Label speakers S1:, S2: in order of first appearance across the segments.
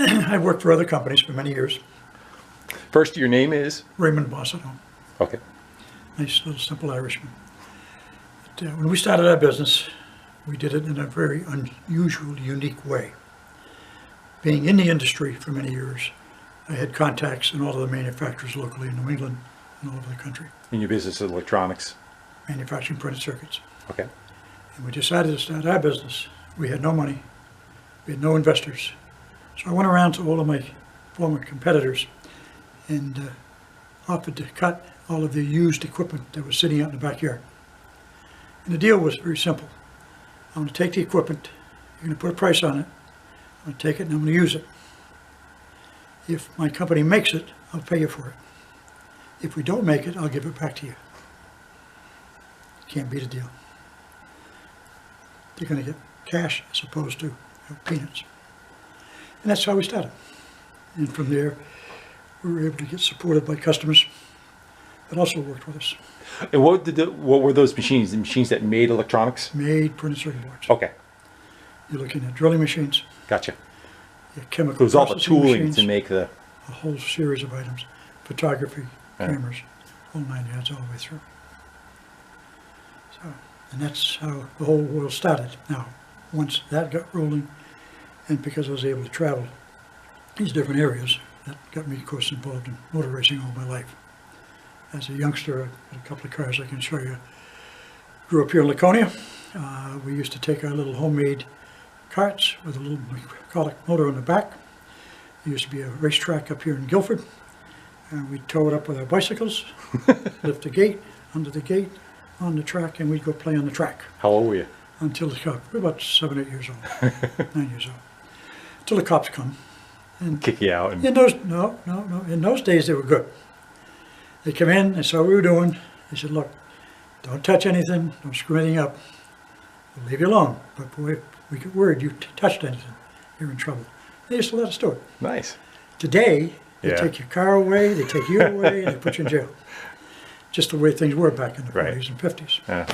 S1: I worked for other companies for many years.
S2: First, your name is?
S1: Raymond Bossino.
S2: Okay.
S1: Nice little simple Irishman. But, when we started our business, we did it in a very unusual, unique way. Being in the industry for many years, I had contacts in all of the manufacturers locally in New England and all over the country.
S2: In your business of electronics?
S1: Manufacturing printed circuits.
S2: Okay.
S1: And we decided to start our business. We had no money. We had no investors. So I went around to all of my former competitors and offered to cut all of the used equipment that was sitting out in the backyard. And the deal was very simple. I'm going to take the equipment, you're going to put a price on it, I'm going to take it and I'm going to use it. If my company makes it, I'll pay you for it. If we don't make it, I'll give it back to you. Can't beat a deal. They're going to get cash as opposed to peanuts. And that's how we started. And from there, we were able to get supported by customers that also worked with us.
S2: And what were those machines? The machines that made electronics?
S1: Made printed circuit boards.
S2: Okay.
S1: You're looking at drilling machines.
S2: Gotcha.
S1: Chemical
S2: It was all the
S1: processing
S2: tooling
S1: machines,
S2: to make the...
S1: a whole series of items. Photography, cameras, whole 9 yards all the way through. So, and that's how the whole world started. Now, once that got rolling, and because I was able to travel these different areas, that got me, of course, involved in motor racing all my life. As a youngster, I had a couple of cars I can show you. Grew up here in Laconia. We used to take our little homemade carts with a little mechanic motor on the back. There used to be a racetrack up here in Guilford, and we'd tow it up with our bicycles, lift the gate, under the gate, on the track, and we'd go play on the track.
S2: How old were you?
S1: Until the cops, we're about 7 or 8 years old, 9 years old. Until the cops come. And
S2: Kick you out? And...
S1: in those, no. In those days, they were good. They come in, they saw what we were doing. They said, look, don't touch anything, don't screw anything up. We'll leave you alone. But boy, if we get word you touched anything, you're in trouble. They used to let us do it.
S2: Nice.
S1: Today, they
S2: Yeah.
S1: take your car away, they take you away, and they put you in jail. Just the way things were back in the
S2: Right.
S1: 40s and 50s.
S2: Yeah.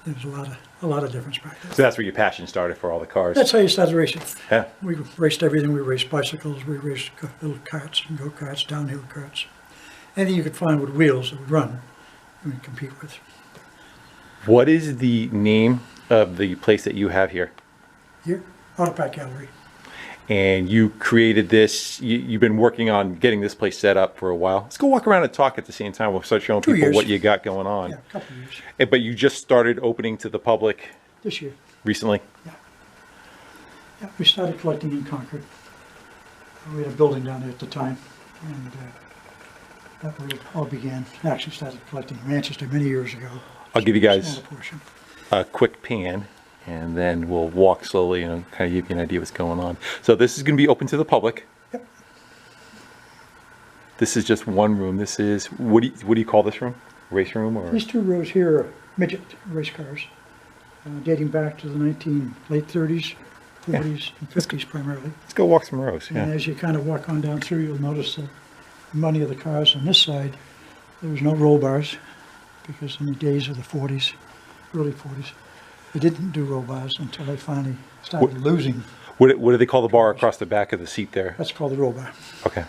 S1: There was a lot of difference back then.
S2: So that's where your passion started for all the cars?
S1: That's how you started racing.
S2: Yeah.
S1: We raced everything. We raced bicycles, we raced little carts and go-karts, downhill carts. Anything you could find with wheels that would run, and we'd compete with.
S2: What is the name of the place that you have here?
S1: Here, Auto Pack Gallery.
S2: And you created this, you've been working on getting this place set up for a while. Let's go walk around and talk at the same time. We'll start showing
S1: 2
S2: people
S1: years.
S2: what you got going on.
S1: Yeah, a couple of years.
S2: But you just started opening to the public
S1: This year.
S2: recently?
S1: Yeah, we started collecting in Concord. We had a building down there at the time, and that where it all began. I actually started collecting in Manchester many years ago.
S2: I'll give you guys
S1: Smaller portion.
S2: a quick pan, and then we'll walk slowly and kind of give you an idea what's going on. So this is going to be open to the public.
S1: Yep.
S2: This is just one room. This is, what do you call this room? Race room? Or
S1: These 2 rows here are Midget race cars, dating back to the late 30s, 40s, and 50s primarily.
S2: let's go walk some rows.
S1: And
S2: Yeah.
S1: as you kind of walk on down through, you'll notice that many of the cars on this side, there was no roll bars, because in the days of the 40s, early 40s, they didn't do roll bars until they finally started losing.
S2: What do they call the bar across the back of the seat there?
S1: That's called the roll bar.
S2: Okay.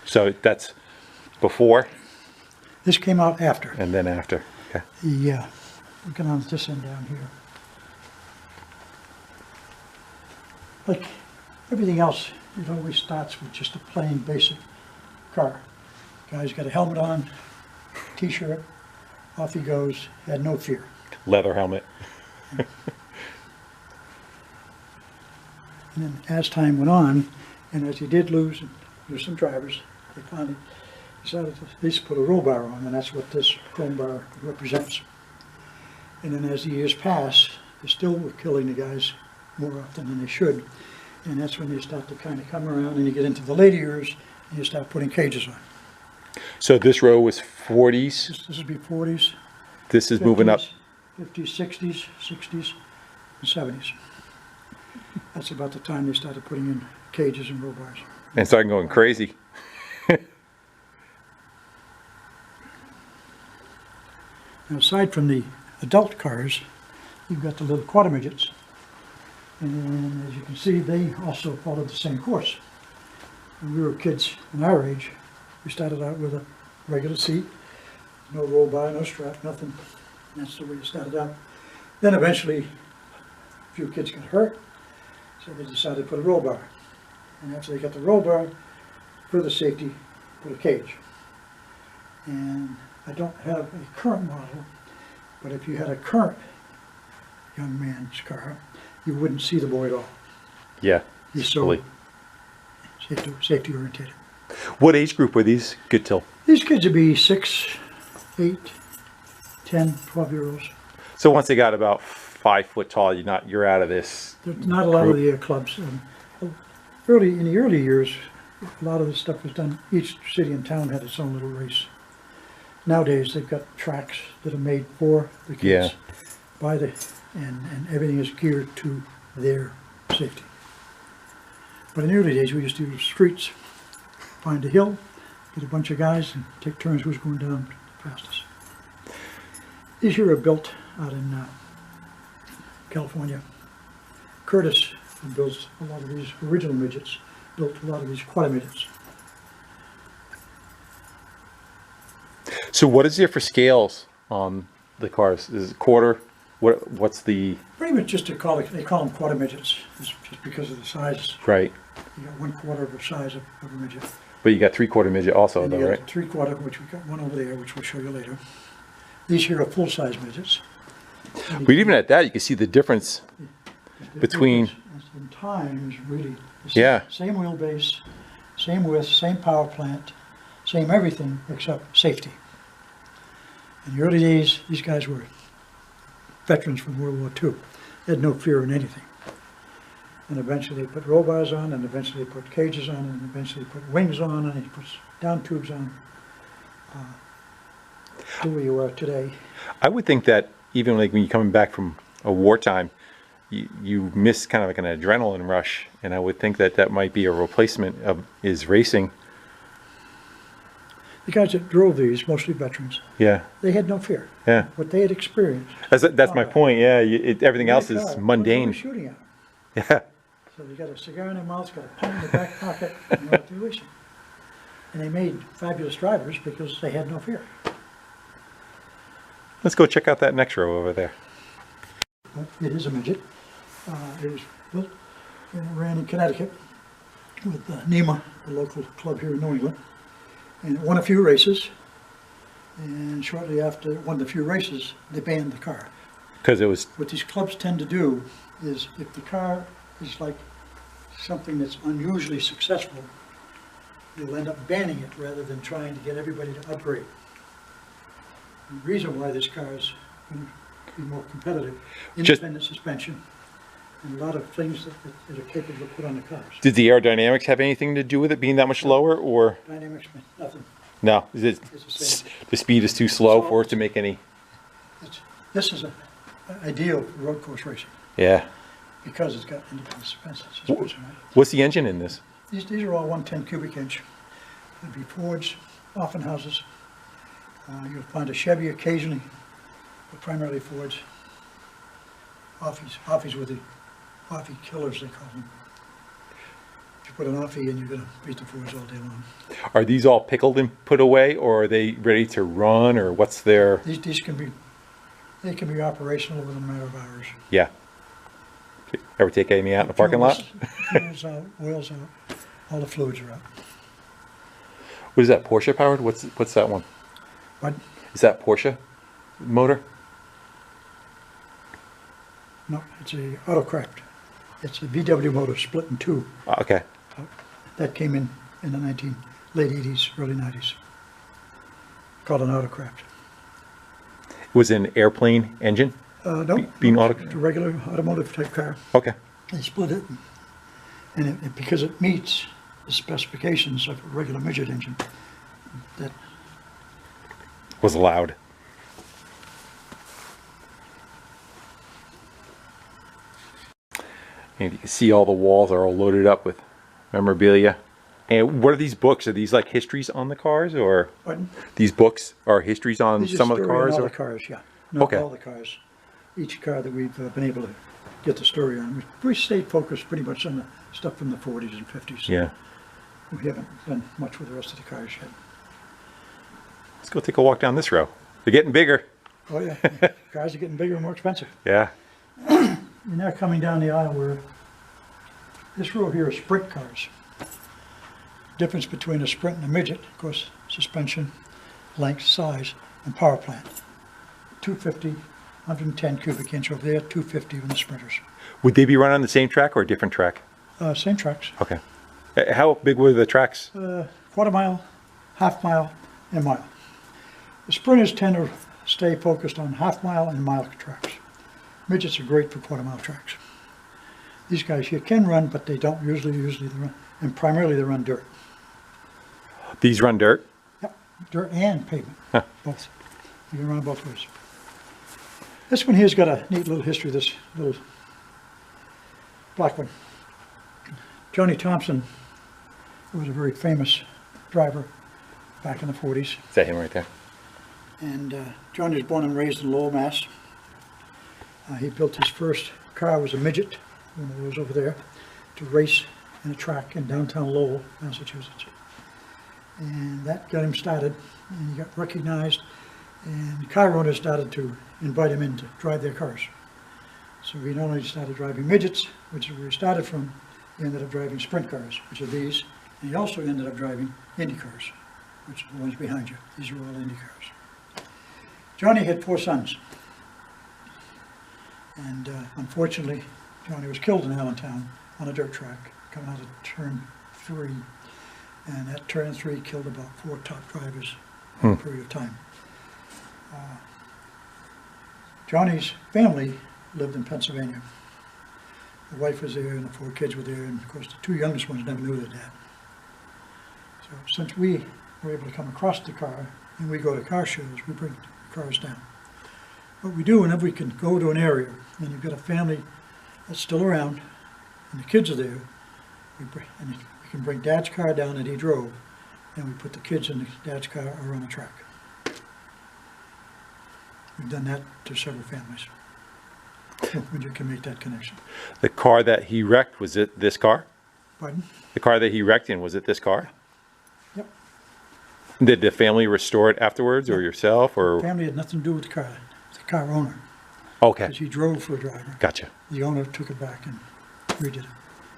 S2: So that's before
S1: This came out after.
S2: and then after. Okay.
S1: Yeah, looking on this end down here. Like everything else, it always starts with just a plain basic car. Guy's got a helmet on, t-shirt, off he goes, had no fear.
S2: Leather helmet.
S1: And then as time went on, and as he did lose some drivers, they finally decided to at least put a roll bar on, and that's what this chrome bar represents. And then as the years pass, they still were killing the guys more often than they should. And that's when they start to kind of come around and you get into the later years and you start putting cages on.
S2: So this row was 40s.
S1: This would be 40s.
S2: This is moving up.
S1: 50s, 60s, 60s, and 70s. That's about the time they started putting in cages and roll bars.
S2: And started going crazy.
S1: Now, aside from the adult cars, you've got the little quarter midgets. And as you can see, they also followed the same course. when we were kids in our age, we started out with a regular seat, no roll bar, no strap, nothing. And that's the way it started out. Then eventually, a few kids got hurt, so they decided to put a roll bar. And after they got the roll bar, for the safety, put a cage. And I don't have a current model, but if you had a current young man's car, you wouldn't see the boy at all.
S2: Yeah.
S1: He's so safety oriented.
S2: What age group were these good till?
S1: These kids would be 6, 8, 10, 12-year-olds.
S2: So once they got about 5 foot tall, you're out of this.
S1: There's not a lot of the clubs. In the early years, a lot of this stuff was done. Each city and town had its own little race. Nowadays, they've got tracks that are made for the kids, and everything is geared to their safety. But in the early days, we used to use streets, find a hill, get a bunch of guys, and take turns who's going down the fastest. These here are built out in California. Curtis, who builds a lot of these original midgets, built a lot of these quad midgets.
S2: So what is there for scales on the cars? Is it quarter? What's the...
S1: Pretty much just they call them quad midgets, just because of the size.
S2: Right.
S1: You got 1/4 of the size of a midget.
S2: But you got 3/4 midget also,
S1: And
S2: though,
S1: you
S2: right?
S1: got 3/4, which we got one over there, which we'll show you later. These here are full-size midgets.
S2: But even at that, you can see the difference between...
S1: In times, really.
S2: Yeah.
S1: Same wheelbase, same width, same power plant, same everything except safety. In the early days, these guys were veterans from World War II. They had no fear in anything. And eventually they put roll bars on, and eventually they put cages on, and eventually they put wings on, and they put down tubes on. To where you are today.
S2: I would think that even like when you're coming back from a wartime, you miss kind of like an adrenaline rush, and I would think that that might be a replacement of racing.
S1: The guys that drove these, mostly veterans,
S2: Yeah.
S1: they had no fear.
S2: Yeah.
S1: What they had experienced.
S2: That's my point. Yeah. Everything else is
S1: What they
S2: mundane.
S1: were shooting at.
S2: Yeah.
S1: So they got a cigar in their mouth, got a pen in their back pocket, and they're out there racing. And they made fabulous drivers because they had no fear.
S2: Let's go check out that next row over there.
S1: But it is a midget. It was built and ran in Connecticut with NEMA, the local club here in New England. And it won a few races. And shortly after it won the few races, they banned the car.
S2: Because it was...
S1: What these clubs tend to do is if the car is like something that's unusually successful, they'll end up banning it rather than trying to get everybody to upgrade. The reason why this car is going to be more competitive, independent suspension, and a lot of things that are capable of put on the cars.
S2: Did the aerodynamics have anything to do with it being that much lower, or?
S1: Dynamics, nothing.
S2: No, is
S1: It's the
S2: the speed is too slow for it to make any...
S1: This is ideal for road course racing
S2: Yeah.
S1: because it's got independent suspension. Right?
S2: What's the engine in this?
S1: These are all 110 cubic inch. There'll be Fords, Offenhauses. You'll find a Chevy occasionally, but primarily Fords. Offies with the Offie killers, they call them. If you put an Offie in, you're going to beat the Fords all day long.
S2: Are these all pickled and put away, or are they ready to run, or what's their...
S1: These can be operational within a matter of hours.
S2: Yeah. Ever take Amy out in the parking lot?
S1: Fuel's out, oil's out, all the fluids are out.
S2: What is that, Porsche powered? What's that one?
S1: What?
S2: Is that Porsche motor?
S1: No, it's a Autocraft. It's a VW motor split in two.
S2: Okay.
S1: That came in the late 80s, early 90s. Called an Autocraft.
S2: It was an airplane engine?
S1: No,
S2: Being
S1: it's a regular automotive type car.
S2: Okay.
S1: They split it, and because it meets the specifications of a regular midget engine, that
S2: Was loud. And you can see all the walls are all loaded up with memorabilia. And what are these books? Are these like histories on the cars, or?
S1: Pardon?
S2: These books are histories on
S1: These are
S2: some of the
S1: story on
S2: cars?
S1: all
S2: Or?
S1: the cars, yeah. Not
S2: Okay.
S1: all the cars. Each car that we've been able to get the story on. We stayed focused pretty much on the stuff from the 40s and 50s.
S2: Yeah.
S1: we haven't done much with the rest of the cars yet.
S2: Let's go take a walk down this row. They're getting bigger.
S1: Oh yeah, cars are getting bigger and more expensive.
S2: Yeah.
S1: You're now coming down the aisle where this row here is sprint cars. Difference between a sprint and a midget, of course, suspension, length, size, and power plant. 250, 110 cubic inch over there, 250 on the sprinters.
S2: Would they be run on the same track or a different track?
S1: Same tracks.
S2: Okay. How big were the tracks?
S1: Quarter mile, half mile, and mile. The sprinters tend to stay focused on half mile and mile tracks. Midgets are great for quarter mile tracks. These guys here can run, but they don't usually they run, and primarily they run dirt.
S2: These run dirt?
S1: Yep, dirt and pavement,
S2: Huh.
S1: both. You can run both ways. This one here's got a neat little history, this little black one. Johnny Thompson was a very famous driver back in the 40s.
S2: Is that him right there?
S1: And Johnny was born and raised in Lowell, Mass. He built his first car, was a Midget, one of those over there, to race in a track in downtown Lowell, Massachusetts. And that got him started, and he got recognized, and car owners started to invite him in to drive their cars. So he not only started driving midgets, which is where he started from, he ended up driving sprint cars, which are these, and he also ended up driving Indy cars, which are the ones behind you. These are all Indy cars. Johnny had 4 sons, and unfortunately, Johnny was killed in Allentown on a dirt track, coming out of turn 3, and that turn 3 killed about 4 top drivers in a period of time. Johnny's family lived in Pennsylvania. The wife was there and the 4 kids were there, and of course the 2 youngest ones never knew their dad. So since we were able to come across the car and we go to car shows, we bring cars down. What we do whenever we can go to an area and you've got a family that's still around and the kids are there, we can bring Dad's car down that he drove, and we put the kids in Dad's car or on the track. We've done that to several families. When you can make that connection.
S2: The car that he wrecked, was it this car?
S1: Pardon?
S2: The car that he wrecked in, was it this car?
S1: Yep.
S2: Did the family restore it afterwards, or yourself, or?
S1: The family had nothing to do with the car owner.
S2: Okay.
S1: Because he drove for a driver.
S2: Gotcha.
S1: The owner took it back and redid it.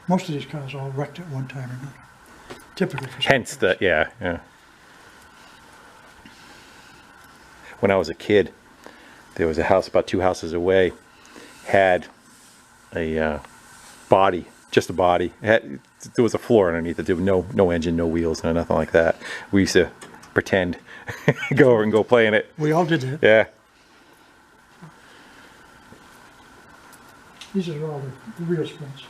S1: Most of these cars all wrecked at one time or another. Typical for some
S2: Hence
S1: cars.
S2: yeah. When I was a kid, there was a house about 2 houses away, had a body, just a body. There was a floor underneath it. There was no engine, no wheels, no nothing like that. We used to pretend, go over and go play in it.
S1: We all did that.
S2: Yeah.
S1: These are all the real sprints.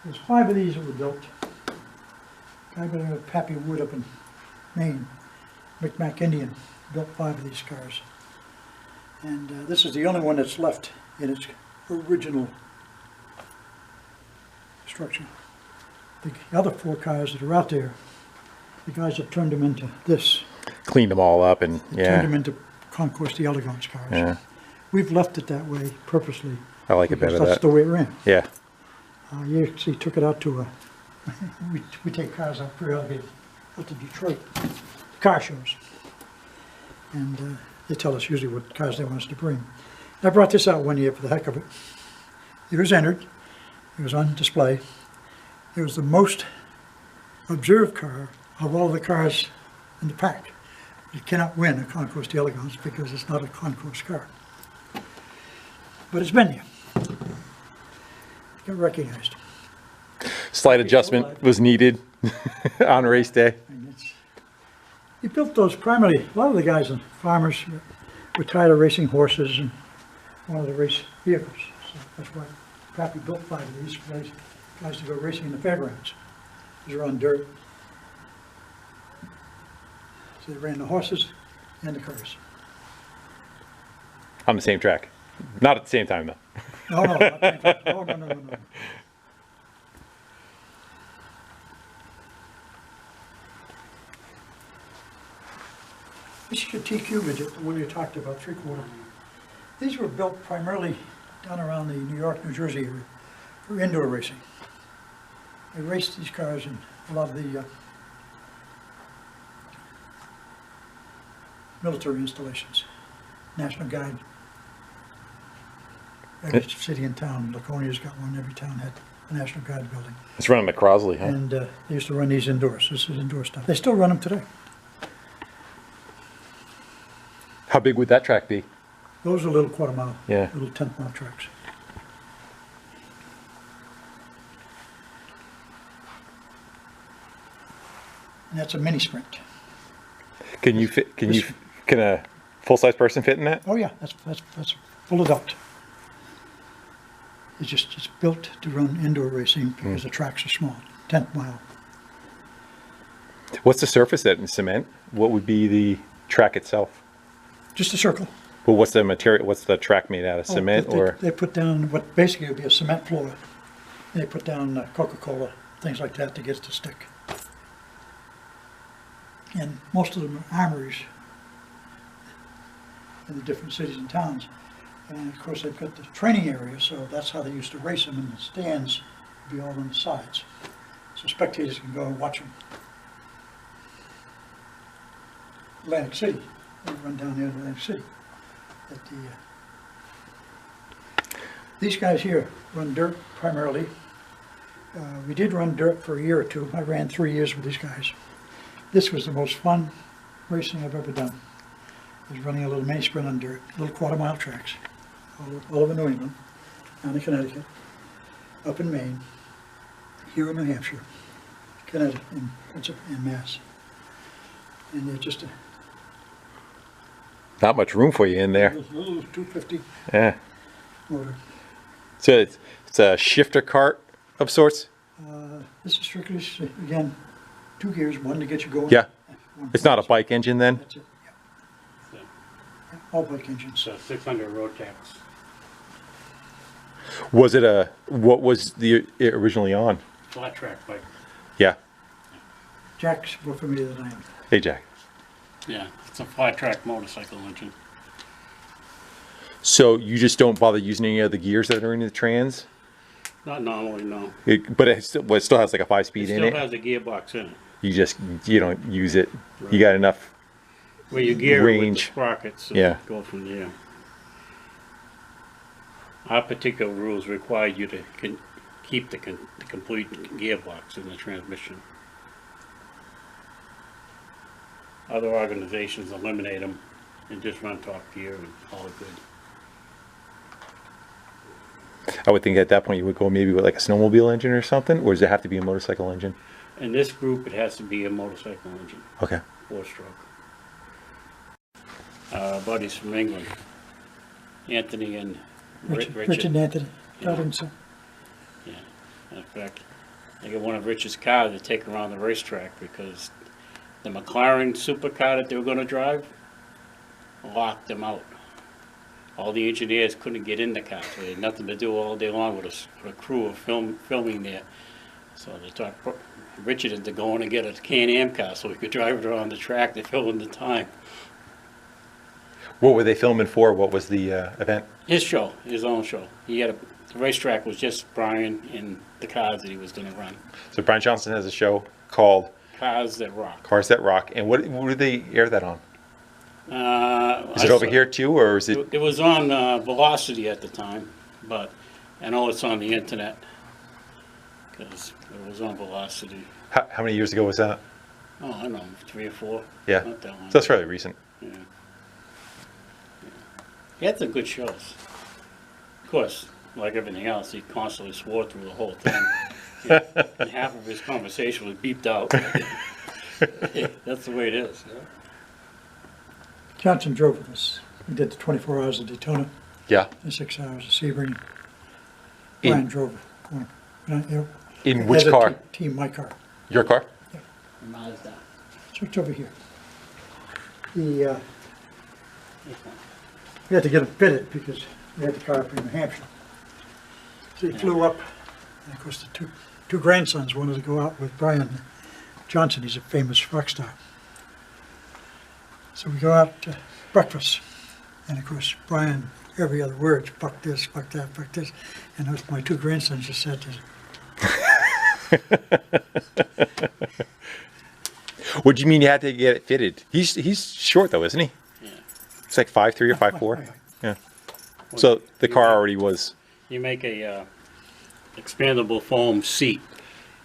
S1: There's 5 of these that were built. A guy by the name of Pappy Wood up in Maine, Micmac Indian, built 5 of these cars. And this is the only one that's left in its original structure. The other 4 cars that are out there, the guys have turned them into this.
S2: Cleaned them all up and,
S1: Turned
S2: yeah.
S1: them into Concourse the Elegance cars.
S2: Yeah.
S1: We've left it that way purposely.
S2: I like it
S1: because
S2: better
S1: that's
S2: that.
S1: the way it ran.
S2: Yeah.
S1: You actually took it out to we take cars out periodically out to Detroit, car shows. And they tell us usually what cars they want us to bring. I brought this out one year for the heck of it. It was entered, it was on display. It was the most observed car of all the cars in the pack. You cannot win a Concourse d'Elegance because it's not a Concourse car. But it's been here. It got recognized.
S2: Slight adjustment was needed on race day.
S1: And he built those primarily, a lot of the guys and farmers were tired of racing horses and wanted to race vehicles. So that's why Pappy built 5 of these for guys to go racing in the fairgrounds. These are on dirt. So they ran the horses and the cars.
S2: On the same track. Not at the same time, though.
S1: No, no, no. This is your TQ midget, the one you talked about, 3/4. These were built primarily down around the New York, New Jersey area for indoor racing. I raced these cars in a lot of the military installations. National Guard. Every city and town, Laconia's got one, every town had a National Guard building.
S2: It's running at Crosley, huh?
S1: And they used to run these indoors. This is indoor stuff. They still run them today.
S2: How big would that track be?
S1: Those are little quarter mile,
S2: Yeah.
S1: little 10th mile tracks. And that's a mini sprint.
S2: Can you fit? Can a full-size person fit in that?
S1: Oh yeah, that's full adult. It's built to run indoor racing because the tracks are small, 10th mile.
S2: What's the surface that in cement? What would be the track itself?
S1: Just a circle.
S2: Well, what's the material? What's the track made out of? Cement or?
S1: They put down what basically would be a cement floor. They put down Coca-Cola, things like that to get it to stick. And most of them are armories in the different cities and towns. And of course they've got the training area, so that's how they used to race them, and the stands would be all on the sides. So spectators can go and watch them. Atlantic City, they run down there in Atlantic City. These guys here run dirt primarily. We did run dirt for a year or two. I ran 3 years with these guys. This was the most fun racing I've ever done. I was running a little mini sprint on dirt, little quarter mile tracks, all over New England, down in Connecticut, up in Maine, here in New Hampshire, Connecticut, and Mass. And they're just
S2: Not much room for you in there.
S1: little 250
S2: Yeah.
S1: motor.
S2: So it's a shifter cart of sorts.
S1: This is strictly, again, 2 gears, one to get you going.
S2: Yeah.
S1: one
S2: It's not a bike engine then.
S1: That's it, yeah. Yeah, all bike engines.
S3: So 600 road tax.
S2: Was it a? What was it originally on?
S3: Flat track bike.
S2: Yeah.
S1: Jack's more familiar than I am.
S2: Hey, Jack.
S3: Yeah, it's a flat track motorcycle engine.
S2: So you just don't bother using any of the gears that are in the trans?
S3: Not normally, no.
S2: But it still has like a 5-speed
S3: It
S2: in
S3: still
S2: it.
S3: has a gearbox in it.
S2: You don't use it. You got enough.
S3: Where you gear it with
S2: Range.
S3: the sprockets and
S2: Yeah.
S3: go from there. Our particular rules require you to keep the complete gearbox in the transmission. Other organizations eliminate them and just run top gear and all good.
S2: I would think at that point you would go maybe with like a snowmobile engine or something, or does it have to be a motorcycle engine?
S3: In this group, it has to be a motorcycle engine,
S2: Okay.
S3: 4-stroke. Buddies from England, Anthony and Richard.
S1: Richard and Anthony,
S3: Yeah.
S1: Dodinson.
S3: Yeah, in fact, they got one of Richard's cars to take around the racetrack because the McLaren supercar that they were going to drive locked them out. All the engineers couldn't get in the car, so they had nothing to do all day long with a crew of filming there. So they talked Richard into going and get a Can-Am car so he could drive it around the track to fill in the time.
S2: What were they filming for? What was the event?
S3: His show, his own show. The racetrack was just Brian and the cars that he was going to run.
S2: So Brian Johnson has a show called
S3: Cars That Rock.
S2: Cars That Rock. And what did they air that on? Is
S3: I
S2: it over
S3: saw-
S2: here too, or is it?
S3: It was on Velocity at the time, but I know it's on the internet because it was on Velocity.
S2: How many years ago was that?
S3: Oh, I don't know, 3 or 4.
S2: Yeah.
S3: Not that long.
S2: So that's fairly recent.
S3: Yeah. He had some good shows. Of course, like everything else, he constantly swore through the whole thing. And half of his conversation was beeped out. That's the way it is. Yeah.
S1: Johnson drove with us. We did the 24 hours of Daytona
S2: Yeah.
S1: and 6 hours of Sebring.
S2: In-
S1: Brian drove.
S2: In which car?
S1: Team, my car.
S2: Your car?
S3: Mazda.
S1: So it's over here. We had to get him fitted because we had the car up in New Hampshire. So he flew up, and of course the two grandsons wanted to go out with Brian Johnson. He's a famous rock star. So we go out to breakfast, and of course Brian, every other word, fuck this, fuck that, fuck this. And those, my 2 grandsons just said,
S2: What do you mean you had to get it fitted? He's short though, isn't he?
S3: Yeah.
S2: It's like 5'3" or 5'4". Yeah. So the car already was
S3: You make a expandable foam seat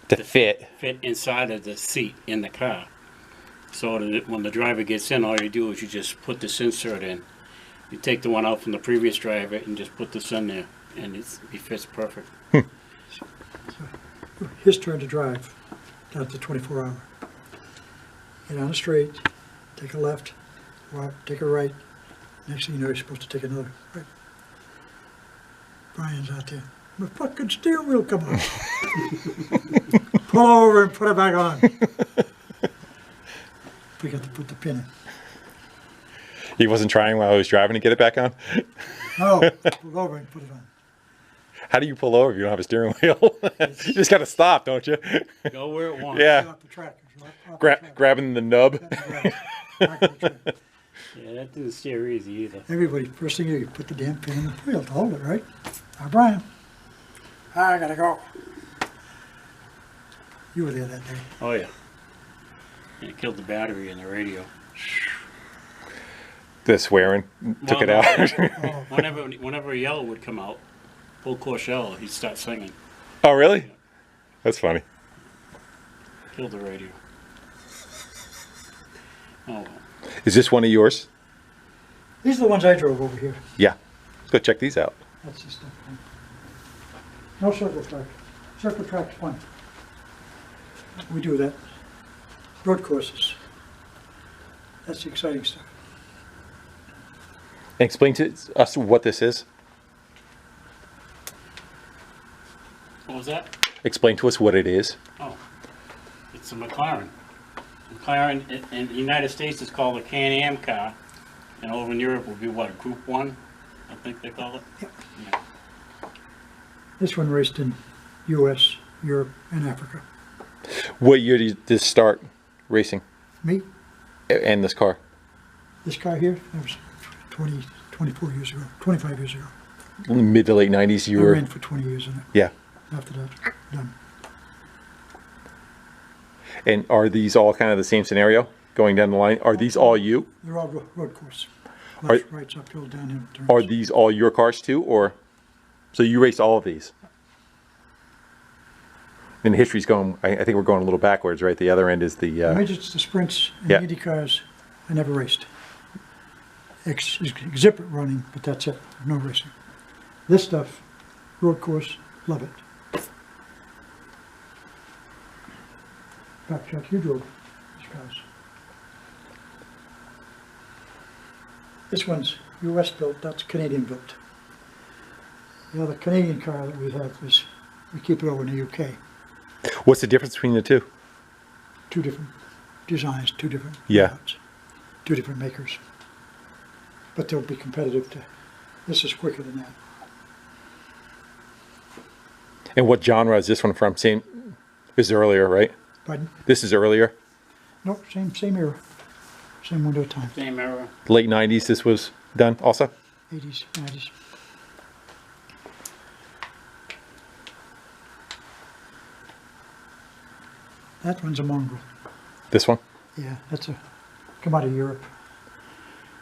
S2: to fit.
S3: fit inside of the seat in the car. So that when the driver gets in, all you do is you just put this insert in. You take the one out from the previous driver and just put this in there, and it fits perfect.
S1: His turn to drive down to 24-hour. Get on a straight, take a left, go up, take a right. Next thing you know, you're supposed to take another right. Brian's out there. My fucking steering wheel come on. Pull over and put it back on. We got to put the pin in.
S2: He wasn't trying while I was driving to get it back on.
S1: No, pull over and put it on.
S2: How do you pull over if you don't have a steering wheel? You just got to stop, don't you?
S3: Go where it wants.
S2: Yeah.
S1: Off the track. Off the track.
S2: Grabbing the nub.
S1: Back on the track.
S3: Yeah, that didn't steer easy either.
S1: Everybody, first thing you do, you put the damn pin in the wheel to hold it, right? Now, Brian, I gotta go. You were there that day.
S3: Oh yeah. And it killed the battery in the radio.
S2: The swearing took it
S3: Well,
S2: out.
S1: Oh,
S3: Whenever a yellow would come out, full course yellow, he'd start singing.
S2: Oh, really? That's funny.
S3: Killed the radio. Oh well.
S2: Is this one of yours?
S1: these are the ones I drove over here.
S2: Yeah. Let's go check these out.
S1: That's the stuff. No circle track. Circle track's fun. We do that. Road courses. That's the exciting stuff.
S2: Explain to us what this is.
S3: What was that?
S2: Explain to us what it is.
S3: Oh, it's a McLaren. McLaren in the United States is called a Can-Am car, and over in Europe would be what, Group 1, I think they call it?
S1: Yep.
S3: Yeah.
S1: This one raced in U.S., Europe, and Africa.
S2: What year did this start racing?
S1: Me,
S2: And this car?
S1: this car here, that was 24 years ago, 25 years ago.
S2: Mid to late 90s you
S1: I
S2: were...
S1: ran for 20 years in it.
S2: Yeah.
S1: After that, done.
S2: And are these all kind of the same scenario going down the line? Are these all you?
S1: They're all road course.
S2: Are-
S1: Left, rights, uphill, downhill turns.
S2: Are these all your cars too, or? So you raced all of these? And history's going, I think we're going a little backwards, right? The other end is the,
S1: The midgets, the sprints, and
S2: Yeah.
S1: the Indy cars, I never raced. Exhibit running, but that's it, no racing. This stuff, road course, love it. Back, Chuck, you drove these cars. This one's US built, that's Canadian built. The other Canadian car that we have is, we keep it over in the UK.
S2: what's the difference between the two?
S1: Two different designs, two different
S2: Yeah.
S1: routes, two different makers. But they'll be competitive to, this is quicker than that.
S2: And what genre is this one from? Same, this is earlier, right?
S1: Pardon?
S2: This is earlier?
S1: Nope, same era, same window of time,
S3: Same era.
S2: Late 90s this was done also?
S1: 80s, 90s. That one's a mongrel.
S2: This one?
S1: Yeah, that's a, come out of Europe.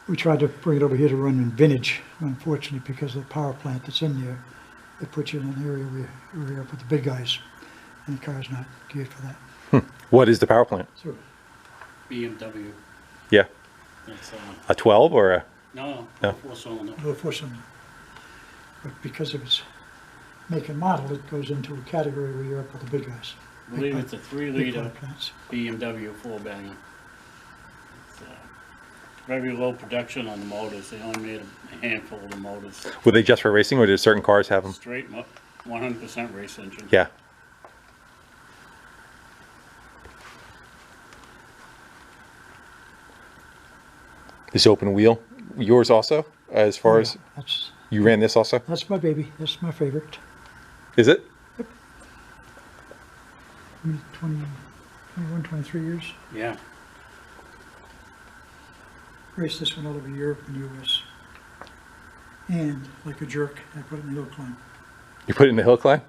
S1: We tried to bring it over here to run in vintage, unfortunately, because of the power plant that's in there. It puts you in an area where you're up with the big guys, and the car's not geared for that.
S2: What is the power plant?
S1: So,
S3: BMW.
S2: Yeah.
S3: That's,
S2: A 12 or a?
S3: no,
S2: No.
S3: 4-cylinder.
S1: little four-cylinder. But because of its make and model, it goes into a category where you're up with the big guys.
S3: I believe it's a
S1: Big
S3: 3-liter
S1: power plants.
S3: BMW 4-banger. It's very low production on the motors. They only made a handful of the motors.
S2: Were they just for racing or did certain cars have them?
S3: Straight 100% race engine.
S2: Yeah. This open wheel, yours also, as far as,
S1: That's
S2: you ran this also?
S1: my baby. That's my favorite.
S2: Is it?
S1: 21, 23 years.
S3: Yeah.
S1: Raced this one all over Europe and US. And like a jerk, I put it in the hill climb.
S2: You put it in the hill climb?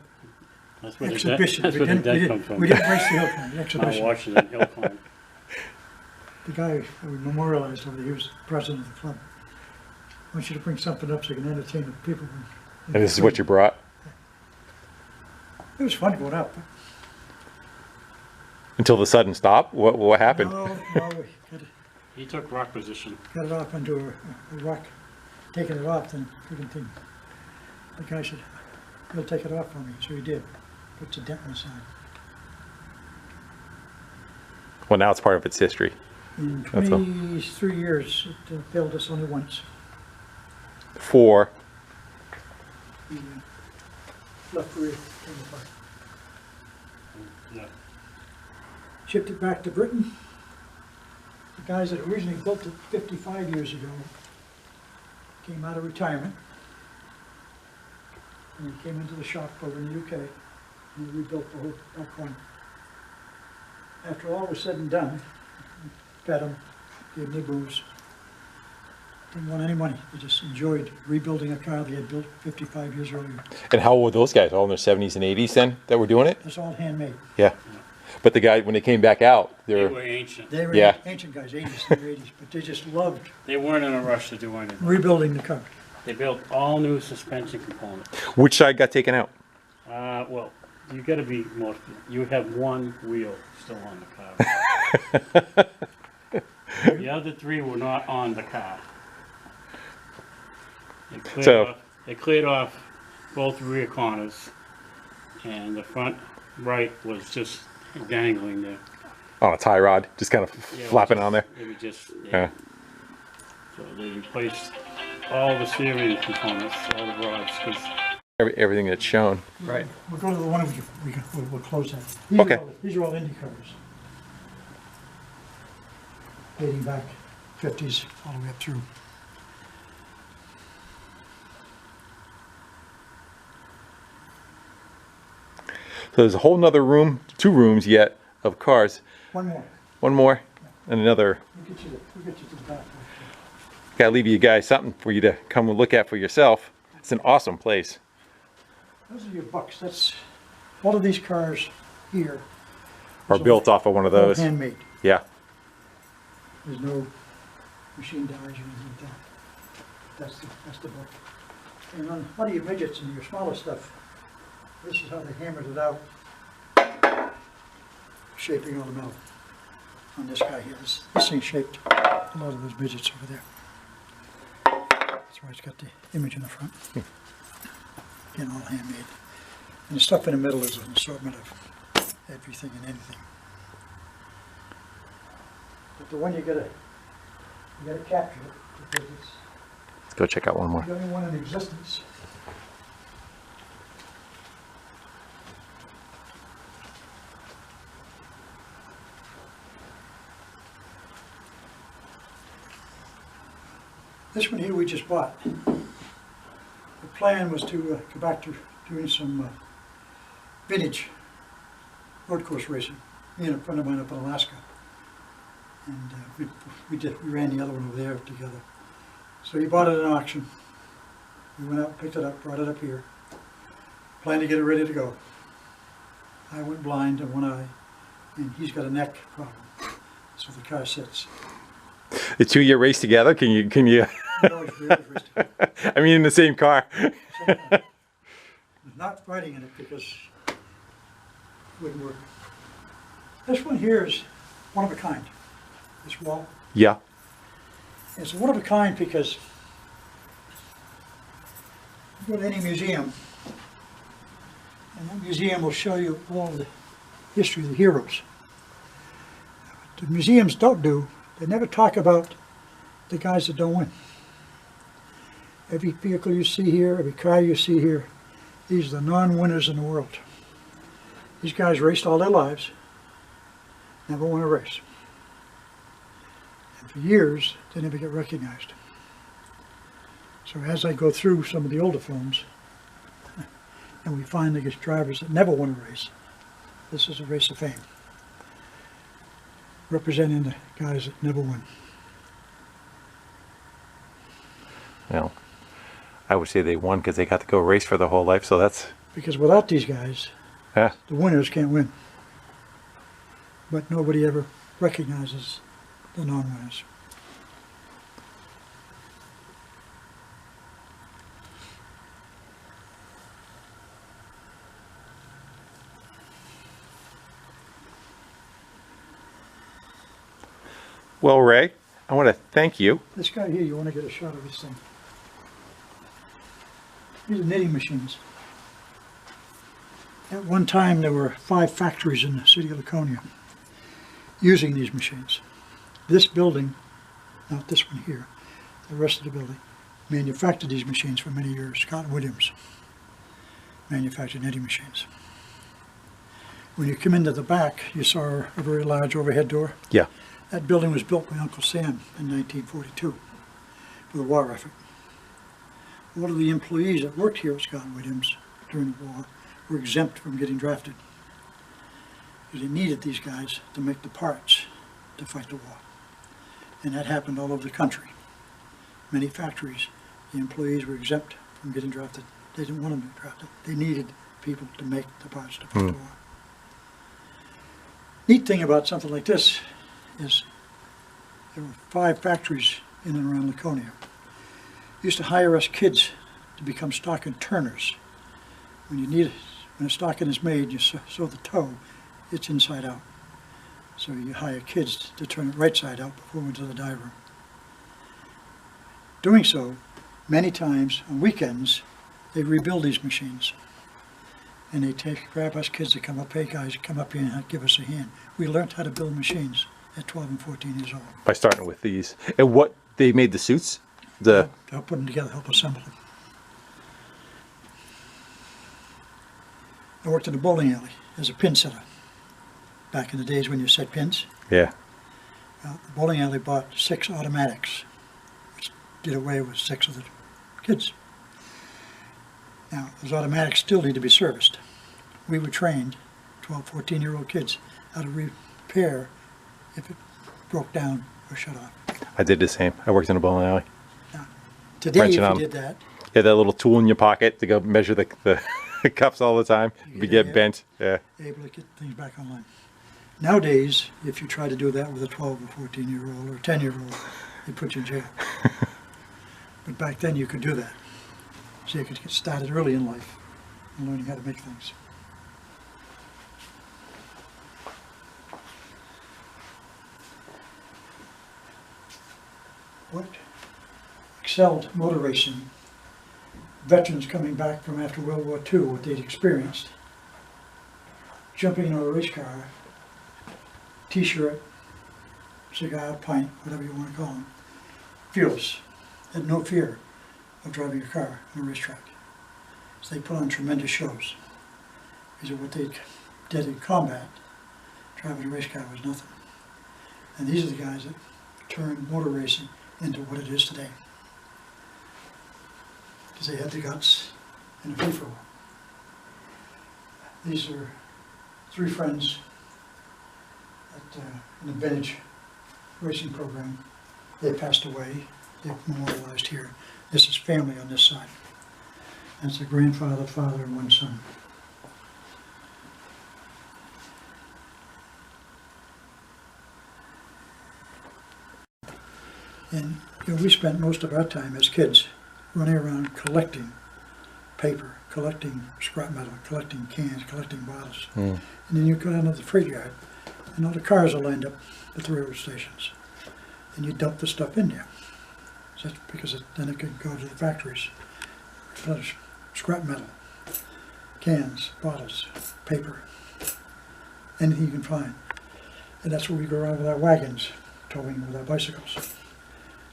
S3: That's where
S1: exhibition.
S3: That's where the dead come from.
S1: We didn't race the hill climb, the
S3: Mount
S1: exhibition.
S3: Washington Hill Climb.
S1: The guy who we memorialized over there, he was president of the club. I want you to bring something up so you can entertain the people.
S2: And this is what you brought?
S1: It was fun going up.
S2: Until the sudden stop? What happened?
S1: No, we
S3: He took rock position.
S1: got it off onto a rock, taking it off, then freaking thing. The guy said, "He'll take it off for me," so he did. Puts a dent in the side.
S2: Well, now it's part of its history.
S1: In
S2: That's all.
S1: 23 years, it failed us only once.
S2: 4.
S1: The left rear came apart.
S3: Yeah.
S1: Shipped it back to Britain. The guys that originally built it 55 years ago came out of retirement. And they came into the shop over in the UK and they rebuilt the whole back one. After all was said and done, fed them, gave them booze. Didn't want any money. They just enjoyed rebuilding a car they had built 55 years earlier.
S2: And how old were those guys? All in their 70s and 80s then that were doing it?
S1: It's all handmade.
S2: Yeah. But the guy, when they came back out,
S3: They
S2: they're...
S3: were ancient.
S1: They were
S2: Yeah.
S1: ancient guys, 80s and 80s, but they just loved
S3: They weren't in a rush to do anything.
S1: rebuilding the car.
S3: They built all new suspension components.
S2: Which side got taken out?
S3: Well, you gotta be more, you have one wheel still on the car. The other 3 were not on the car. They cleared off both rear corners, and the front right was just dangling there.
S2: On a tie rod, just kind of
S3: Yeah, it
S2: flapping
S3: was
S2: on there.
S3: It was just,
S2: Yeah.
S3: So they replaced all the steering components, all the rods, 'cause
S2: Everything that's shown.
S3: Right.
S1: We'll go to the one we'll close that. These
S2: Okay.
S1: These are all Indy cars. Dating back 50s all the way up through.
S2: So there's a whole nother room, 2 rooms yet of cars.
S1: One more.
S2: One more and another.
S1: We'll get you to the back.
S2: Gotta leave you guys something for you to come and look at for yourself. It's an awesome place.
S1: Those are your bucks. That's all of these cars here.
S2: Or built off of one of
S1: all
S2: those.
S1: handmade.
S2: Yeah.
S1: There's no machine dyes or anything like that. That's the book. And on one of your midgets and your smaller stuff, this is how they hammered it out, shaping all the metal on this guy here. This thing shaped a lot of those midgets over there. That's why it's got the image in the front. Again, all handmade. And the stuff in the middle is an assortment of everything and anything. But the one you gotta capture it because it's
S2: Let's go check out one more.
S1: the only one in existence. This one here we just bought. The plan was to go back to doing some vintage road course racing. Me and a friend of mine up in Alaska. And we ran the other one over there together. So he bought it at an auction. We went out, picked it up, brought it up here. Planned to get it ready to go. I went blind in one eye, and he's got a neck problem. So the car sits.
S2: The 2-year race together? Can you?
S1: We always raced together.
S2: I mean, in the same car.
S1: Not riding in it because it wouldn't work. This one here is one of a kind. This wall.
S2: Yeah.
S1: It's one of a kind because you go to any museum, and that museum will show you all the history of the heroes. What the museums don't do, they never talk about the guys that don't win. Every vehicle you see here, every car you see here, these are the non-winners in the world. These guys raced all their lives, never won a race. And for years, they never get recognized. So as I go through some of the older films, and we find the drivers that never won a race, this is a race of fame, representing the guys that never won.
S2: Well, I would say they won because they got to go race for their whole life, so that's...
S1: Because without these guys,
S2: Yeah.
S1: The winners can't win. But nobody ever recognizes the non-winners.
S2: Well, Ray, I want to thank you.
S1: This guy here, you want to get a shot of this thing. These are knitting machines. At one time, there were 5 factories in the city of Laconia using these machines. This building, not this one here, the rest of the building, manufactured these machines for many years. Scott Williams manufactured knitting machines. When you come into the back, you saw a very large overhead door.
S2: Yeah.
S1: That building was built by Uncle Sam in 1942 for the war effort. A lot of the employees that worked here at Scott Williams during the war were exempt from getting drafted because they needed these guys to make the parts to fight the war. And that happened all over the country. Many factories, the employees were exempt from getting drafted. They didn't want them to be drafted. They needed people to make the parts to fight the war. Neat thing about something like this is there were 5 factories in and around Laconia. Used to hire us kids to become stocking turners. When a stocking is made, you sew the toe, it's inside out. So you hire kids to turn it right side out before we went to the dye room. Doing so, many times on weekends, they rebuild these machines. And they grab us kids to come up, hey guys, come up here and give us a hand. We learned how to build machines at 12 and 14 years old.
S2: By starting with these. And what, they made the suits?
S1: Help put them together, help assemble them. I worked in a bowling alley as a pin setter. Back in the days when you set pins.
S2: Yeah.
S1: The bowling alley bought 6 automatics, which did away with 6 of the kids. Now, those automatics still need to be serviced. We were trained, 12, 14-year-old kids, how to repair if it broke down or shut off.
S2: I did the same. I worked in a bowling alley.
S1: Now, today, if
S2: Wrenching
S1: you
S2: on.
S1: did that,
S2: You had that little tool in your pocket to go measure the cups all the time. If you get bent. Yeah.
S1: you're able to get things back online. Nowadays, if you try to do that with a 12 or 14-year-old or 10-year-old, they put you in jail. But back then, you could do that. So you could get started early in life in learning how to make things. What excelled motor racing, veterans coming back from after World War II, what they'd experienced, jumping in a race car, t-shirt, cigar, pint, whatever you want to call them, fearless, had no fear of driving a car on a racetrack. So they put on tremendous shows. Because of what they did in combat, driving a race car was nothing. And these are the guys that turned motor racing into what it is today. Because they had the guts and the free-for-all. These are 3 friends at an vintage racing program. They passed away. They're memorialized here. This is family on this side. That's a grandfather, father, and 1 son. And we spent most of our time as kids running around collecting paper, collecting scrap metal, collecting cans, collecting bottles. And then you go down to the freight yard, and all the cars are lined up at the railroad stations. And you dump the stuff in there. So that's because then it could go to the factories. Replenish scrap metal, cans, bottles, paper, anything you can find. And that's where we go around with our wagons, towing with our bicycles.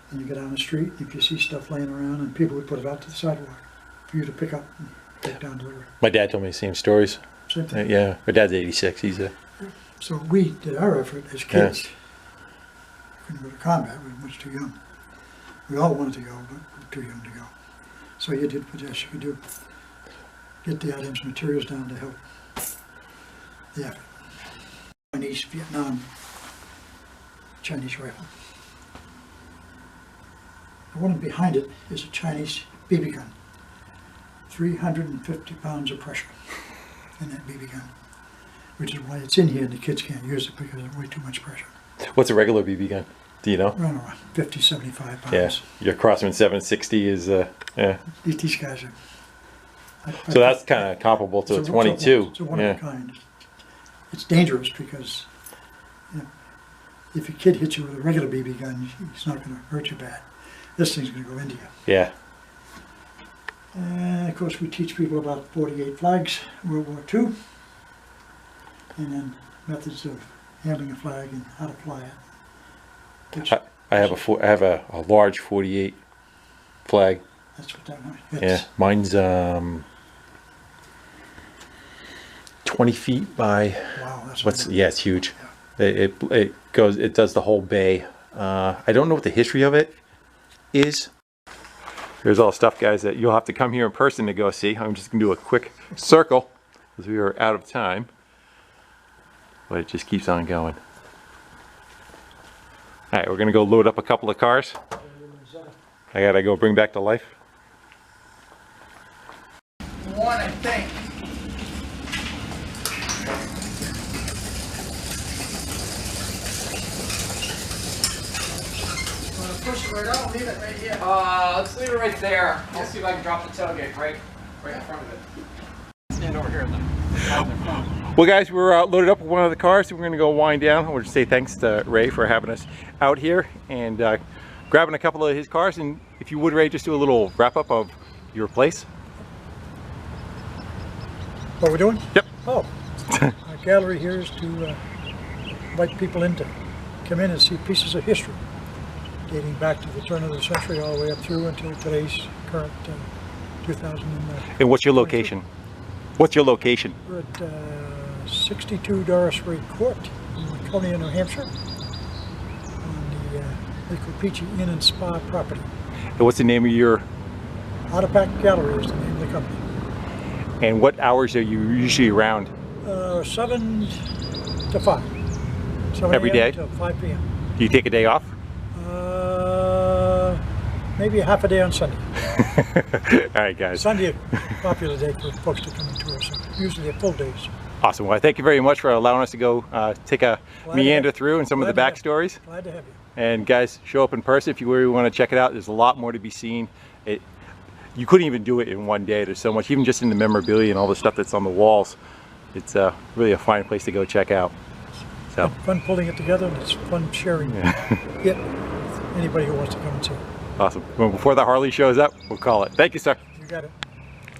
S1: And you go down the street, if you see stuff laying around, and people would put it out to the sidewalk for you to pick up and take down delivery.
S2: My dad told me the same stories.
S1: Same thing.
S2: Yeah. My dad's 86. He's a...
S1: So we did our effort as kids. Couldn't go to combat, we were much too young. We all wanted to go, but we were too young to go. So you did what else you could do. Get the items, materials down to help the effort. Chinese, Vietnam, Chinese rifle. The one behind it is a Chinese BB gun. 350 pounds of pressure in that BB gun, which is why it's in here and the kids can't use it because there's way too much pressure.
S2: What's a regular BB gun? Do you know?
S1: Around 50, 75 pounds.
S2: Yeah, your Crossman 760 is, yeah.
S1: These guys are...
S2: So that's kind of comparable to a 22.
S1: It's a one of a kind. It's dangerous because if a kid hits you with a regular BB gun, he's not going to hurt you bad. This thing's going to go into you.
S2: Yeah.
S1: And of course we teach people about 48 flags, World War II, and then methods of handling a flag and how to fly it. Which,
S2: I have a large 48 flag.
S1: that's what that one
S2: Yeah, mine's 20 feet by.
S1: Wow, that's
S2: What's yeah, it's huge. It does the whole bay. I don't know what the history of it is. Here's all the stuff, guys, that you'll have to come here in person to go see. I'm just gonna do a quick circle because we are out of time, but it just keeps on going. All right, we're gonna go load up a couple of cars. I gotta go bring back to life.
S4: One, I think. Want to push it right out? Leave it right here.
S5: Let's leave it right there. I'll see if I can drop the tailgate right in front of it. Stand over here then.
S2: Well, guys, we're loaded up with one of the cars, so we're gonna go wind down. I want to say thanks to Ray for having us out here and grabbing a couple of his cars. And if you would, Ray, just do a little wrap up of your place.
S1: What we're doing?
S2: Yep.
S1: Oh, our gallery here is to invite people in to come in and see pieces of history dating back to the turn of the century all the way up through until today's current 2000.
S2: And what's your location? What's your location?
S1: We're at 62 Doris Ray Court in Winnipesaukee, New Hampshire, on the Winnipesaukee Inn and Spa property.
S2: And what's the name of your...
S1: Artifact Gallery is the name of the company.
S2: And what hours are you usually around?
S1: 7 to 5. 7
S2: Every day?
S1: Till 5 p.m.
S2: Do you take a day off?
S1: Maybe a half a day on Sunday.
S2: All right, guys.
S1: Sunday, a popular day for folks to come and tour, so usually they're full days.
S2: Awesome. Well, thank you very much for allowing us to go take a meander through and some of the backstories.
S1: Glad to have you.
S2: And guys, show up in person if you really want to check it out. There's a lot more to be seen. You couldn't even do it in one day. There's so much, even just in the memorabilia and all the stuff that's on the walls. It's really a fine place to go check out. So
S1: It's fun pulling it together, and it's fun sharing it with anybody who wants to come and see it.
S2: awesome. Well, before the Harley shows up, we'll call it. Thank you, sir.
S1: You got it.